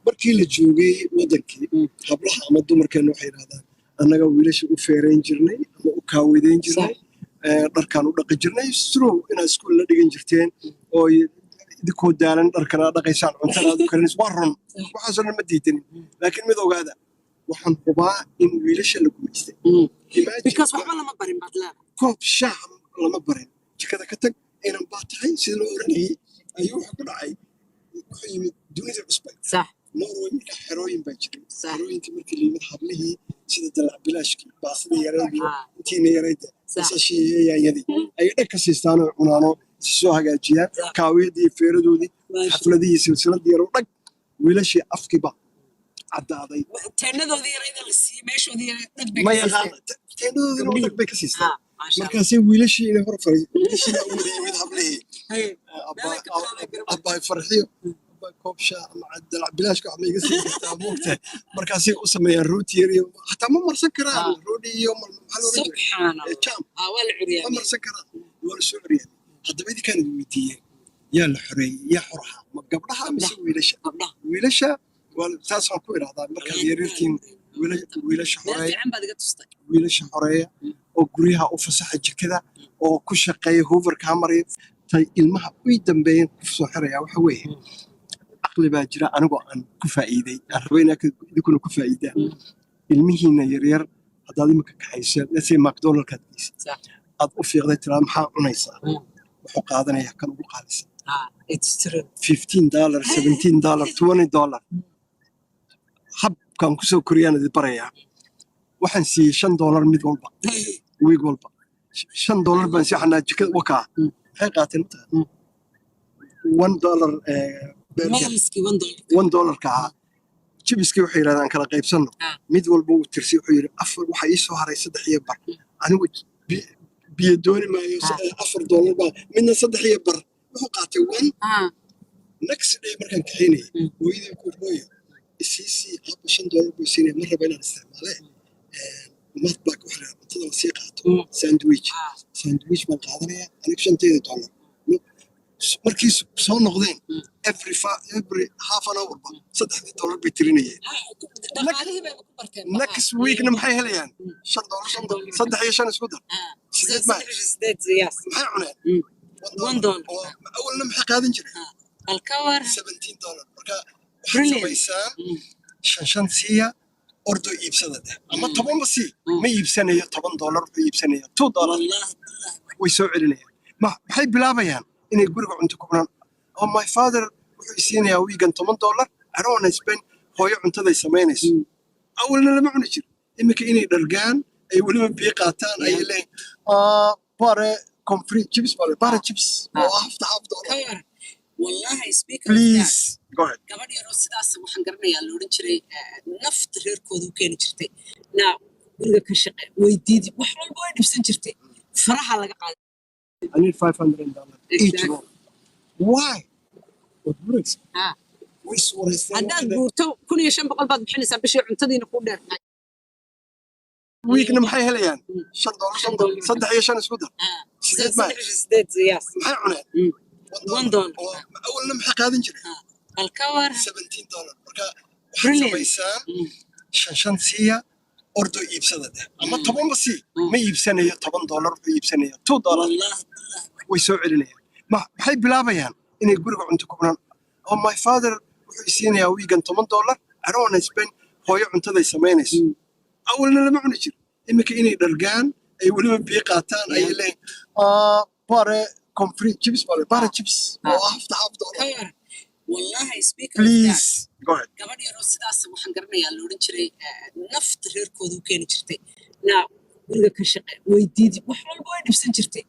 markii la joogay wadankii hablaha ama dumarkeena waxay yiraahdaan annaga wiilasha u feereyn jirnay ama u kaawideyn jirnay dharkaan u dhaqi jirnay strow inaa iskuul la dhigan jirteen oo idinkoo daalan dharkana dhaqaysaan cuntada aad u karinays waa run waxaasoo dhan ma diidanin laakiin mid ogaada waxaan hubaa in wiilasha la gumaystay because waxba lama barin badlaa koob shaah lama barin jikada ka tag inaan baa tahay sida loo oranayay ayuu waxa ku dhacay wuxuu yimid dunida cusbay صح norway marka xerooyin baa jiray xerooyinka markii la yimid hablihii sida dalac bilaashkii baasida yareydii intiina yareyda sashii yaayadii ay dhag ka siistaan oo cunaano soo hagaajiyaan kaawiyadii feeradoodii xafladii silsiladii yar oo dhag wiilashii afkiiba caddaaday teendhadoodii yarayda la siiyey meeshoodii dhag bay ma yaqaan teendhadoodii dhag bay ka siistaan markaasay wiilashii inay hor faray wiilashii u yimid hablihii abbaa farxiyo koob shaah ama dalac bilaashka wax ma iga sii jirtaa moogtahay markaasay u sameeyaan rooti yar iyo xataa ma marsan karaan rooti iyo maxaa loo subxaanallah jam waa la curiyay ma marsan karaan waa la soo curiyay haddaba idinkaan idin weydiiyey yaa la xoreeyey yaa xoraha ma gabdhaha mise wiilasha wiilasha waa taasaan ku idhahdaa markaad yaryartiin wiilasha xoreeya wiilasha xoreeya oo guryaha u fasaxa jikada oo ku shaqeeya hooverka hamaraya tay ilmaha uy dambeeyeen ku soo xiraya waxa weeye caqli baa jira anigoo aan ku faa'iiday aan rabo inaa idinkuna ku faa'iidaan ilmihiina yaryar haddaad imika kaxayso let's macdonaldkaad geysa aad u fiiqday tiraa maxaa cunaysaa wuxuu qaadanayaa kan ugu qaalisan $15 $17 $20 habkaan kusoo koriyaan idi barayaa waxaan siiyey $5 mid walba wiig walba $5 baan sii xanaa jikada wakaa maxay qaateen $1 ka ahaa jibiskii waxay yidhahdaan kala qaybsanno mid walba uu tirsi wuxuu yidhi afar waxa ii soo haray $3 anigu biyo dooni maayo $4 baa midna $3 wuxuu qaatay next day markaan kaxaynayay hooyadii ku hooyo isiisii aabba $5 buu siinaya ma raba inaan isticmaale matbak waxa la cuntada la sii qaato sandwich baan qaadanaya aniga $5 markii soo noqdeen every half an hour ba $3 bay tirinayeen next weekna maxay helayaan $5 $3 isku dar sideed maxay cuneen awalna maxay qaadan jireen alkawar $17 marka waxay samaysaan shan siiya ordo iibsada deh ama 10 ba sii ma iibsanayo $10 wuxuu iibsanaya $2 way soo celinayaan maxay bilaabayaan inay guriga cunto ku cunaan oh my father wuxuu isiinayaa wiigan $10 I don't want to spend hooyo cuntaday samaynayso awalna lama cuni jiro iminka inay dhargaan ay weliba biyo qaataan ayay leeyihin bare confree chips bare chips oo $50 wallahi speaker please go ahead gabadh yar oo sidaas waxaan garanayaa la oran jiray nafta reerkooda u keeni jirtay naa guriga ka shaqe weydiidi wax walba way dhibsan jirtay faraha laga qaaday I need $500 each roll. Why? What works? haddaad guurto $1,500 baad bixinaysaa bishii cuntadiina ku dheer wiigna maxay helayaan $5 isku dar sideed maxay cuneen $1 awalna maxay qaadan jireen alkawar $17 marka waxay samaysaan shan siiya ordo iibsada deh ama 10 ba sii ma iibsanayo $10 wuxuu iibsanaya $2 way soo celinayaan maxay bilaabayaan inay guriga cunto ku cunaan oh my father wuxuu isiinayaa wiigan $10 I don't want to spend hooyo cuntaday samaynayso awalna lama cuni jiro iminka inay dhargaan ay weliba biyo qaataan ayay leeyihin bare confree chips bare chips oo $50 wallahi speaker please go ahead gabadh yar oo sidaas waxaan garanayaa la oran jiray nafta reerkooda u keeni jirtay naa guriga ka shaqe weydiidi wax walba way dhibsan jirtay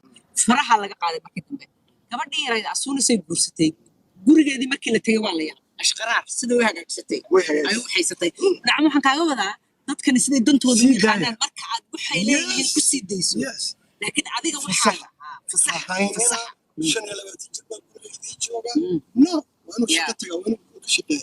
faraha laga qaaday markii dambe gabadhii yarayd asuunasay guursatay gurigeedii markii la tegay waa la yaab ashqaraar sida way hagaajisatay ay u haysatay dhacmo waxaan kaaga wadaa dadkani siday dantooda u yaqaanaan marka aad waxay leeyihiin ku sii dayso laakiin adiga waxaa fasax no وأنا شقتها وأنا كشقة